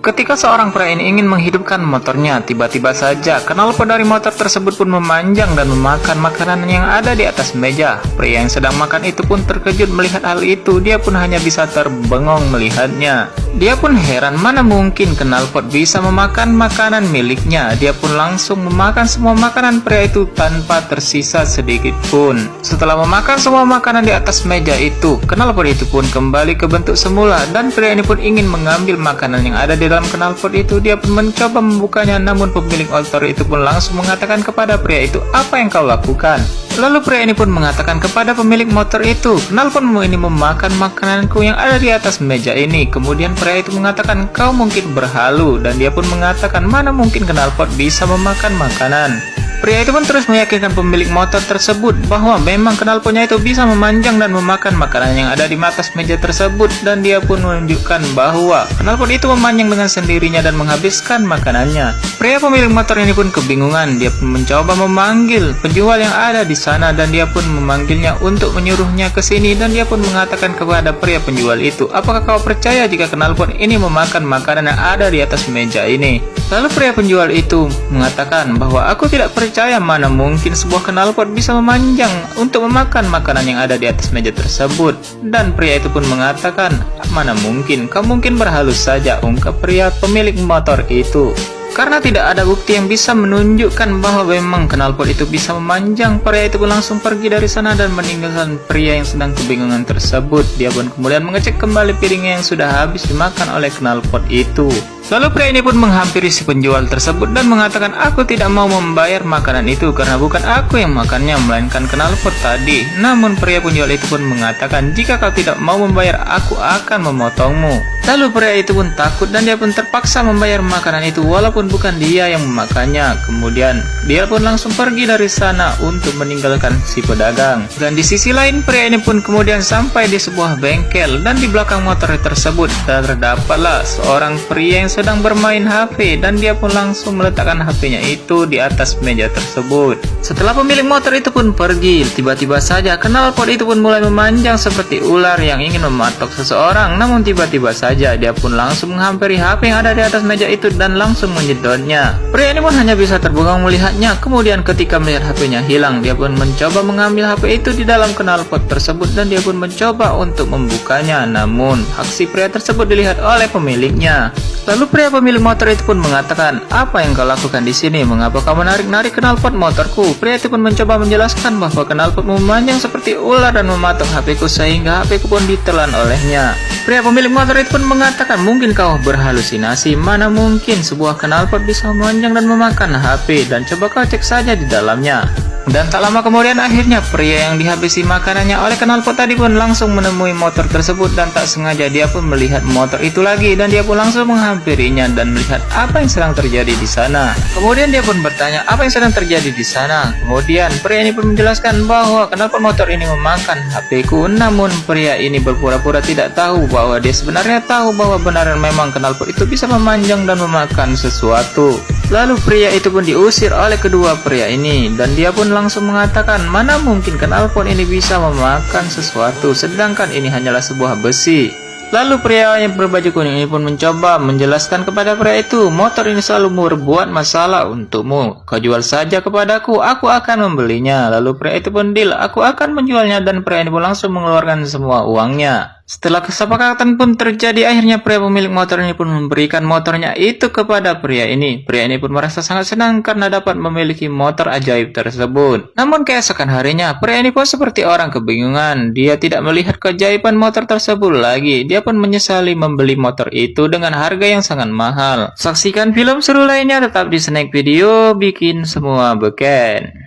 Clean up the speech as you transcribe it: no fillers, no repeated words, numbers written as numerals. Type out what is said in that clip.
Ketika seorang pria ini ingin menghidupkan motornya, tiba-tiba saja knalpot dari motor tersebut pun memanjang dan memakan makanan yang ada di atas meja. Pria yang sedang makan itu pun terkejut melihat hal itu. Dia pun hanya bisa terbengong melihatnya. Dia pun heran, mana mungkin knalpot bisa memakan makanan miliknya. Dia pun langsung memakan semua makanan pria itu tanpa tersisa sedikit pun. Setelah memakan semua makanan di atas meja itu, knalpot itu pun kembali ke bentuk semula dan pria ini pun ingin mengambil makanan yang ada di dalam knalpot itu. Dia pun mencoba membukanya, namun pemilik motor itu pun langsung mengatakan kepada pria itu, "Apa yang kau lakukan?" Lalu pria ini pun mengatakan kepada pemilik motor itu, "Knalpotmu ini memakan makananku yang ada di atas meja ini." Kemudian pria itu mengatakan, "Kau mungkin berhalu," dan dia pun mengatakan, "Mana mungkin knalpot bisa memakan makanan." Pria itu pun terus meyakinkan pemilik motor tersebut bahwa memang knalpotnya itu bisa memanjang dan memakan makanan yang ada di atas meja tersebut, dan dia pun menunjukkan bahwa knalpot itu memanjang dengan sendirinya dan menghabiskan makanannya. Pria pemilik motor ini pun kebingungan. Dia pun mencoba memanggil penjual yang ada di sana dan dia pun memanggilnya untuk menyuruhnya ke sini, dan dia pun mengatakan kepada pria penjual itu, "Apakah kau percaya jika knalpot ini memakan makanan yang ada di atas meja ini?" Lalu pria penjual itu mengatakan bahwa, "Aku tidak percaya, mana mungkin sebuah knalpot bisa memanjang untuk memakan makanan yang ada di atas meja tersebut." Dan pria itu pun mengatakan, "Mana mungkin, kau mungkin berhalus saja," ungkap pria pemilik motor itu. Karena tidak ada bukti yang bisa menunjukkan bahwa memang knalpot itu bisa memanjang, pria itu pun langsung pergi dari sana dan meninggalkan pria yang sedang kebingungan tersebut. Dia pun kemudian mengecek kembali piringnya yang sudah habis dimakan oleh knalpot itu. Lalu pria ini pun menghampiri si penjual tersebut dan mengatakan, "Aku tidak mau membayar makanan itu karena bukan aku yang makannya, melainkan knalpot tadi." Namun pria penjual itu pun mengatakan, "Jika kau tidak mau membayar, aku akan memotongmu." Lalu pria itu pun takut dan dia pun terpaksa membayar makanan itu walaupun bukan dia yang memakannya. Kemudian dia pun langsung pergi dari sana untuk meninggalkan si pedagang. Dan di sisi lain pria ini pun kemudian sampai di sebuah bengkel, dan di belakang motor tersebut terdapatlah seorang pria yang sedang bermain HP, dan dia pun langsung meletakkan HP-nya itu di atas meja tersebut. Setelah pemilik motor itu pun pergi, tiba-tiba saja knalpot itu pun mulai memanjang seperti ular yang ingin mematok seseorang. Namun tiba-tiba saja dia pun langsung menghampiri HP yang ada di atas meja itu dan langsung menyedotnya. Pria ini pun hanya bisa terbengong melihatnya. Kemudian ketika melihat HP-nya hilang, dia pun mencoba mengambil HP itu di dalam knalpot tersebut dan dia pun mencoba untuk membukanya. Namun aksi pria tersebut dilihat oleh pemiliknya. Lalu pria pemilik motor itu pun mengatakan, "Apa yang kau lakukan di sini? Mengapa kau menarik-narik knalpot motorku?" Pria itu pun mencoba menjelaskan bahwa knalpot memanjang seperti ular dan mematok HP-ku sehingga HP-ku pun ditelan olehnya. Pria pemilik motor itu pun mengatakan, "Mungkin kau berhalusinasi. Mana mungkin sebuah knalpot bisa memanjang dan memakan HP, dan coba kau cek saja di dalamnya." Dan tak lama kemudian akhirnya pria yang dihabisi makanannya oleh knalpot tadi pun langsung menemui motor tersebut, dan tak sengaja dia pun melihat motor itu lagi dan dia pun langsung menghampirinya dan melihat apa yang sedang terjadi di sana. Kemudian dia pun bertanya, "Apa yang sedang terjadi di sana?" Kemudian pria ini pun menjelaskan bahwa knalpot motor ini memakan HP-ku. Namun pria ini berpura-pura tidak tahu bahwa dia sebenarnya tahu bahwa benaran memang knalpot itu bisa memanjang dan memakan sesuatu. Lalu pria itu pun diusir oleh kedua pria ini, dan dia pun langsung mengatakan, "Mana mungkin knalpot ini bisa memakan sesuatu, sedangkan ini hanyalah sebuah besi." Lalu pria yang berbaju kuning ini pun mencoba menjelaskan kepada pria itu, "Motor ini selalu berbuat masalah untukmu. Kau jual saja kepadaku, aku akan membelinya." Lalu pria itu pun deal, "Aku akan menjualnya," dan pria ini pun langsung mengeluarkan semua uangnya. Setelah kesepakatan pun terjadi, akhirnya pria pemilik motor ini pun memberikan motornya itu kepada pria ini. Pria ini pun merasa sangat senang karena dapat memiliki motor ajaib tersebut. Namun keesokan harinya, pria ini pun seperti orang kebingungan. Dia tidak melihat keajaiban motor tersebut lagi. Dia pun menyesali membeli motor itu dengan harga yang sangat mahal. Saksikan film seru lainnya tetap di Snack Video Bikin Semua Beken.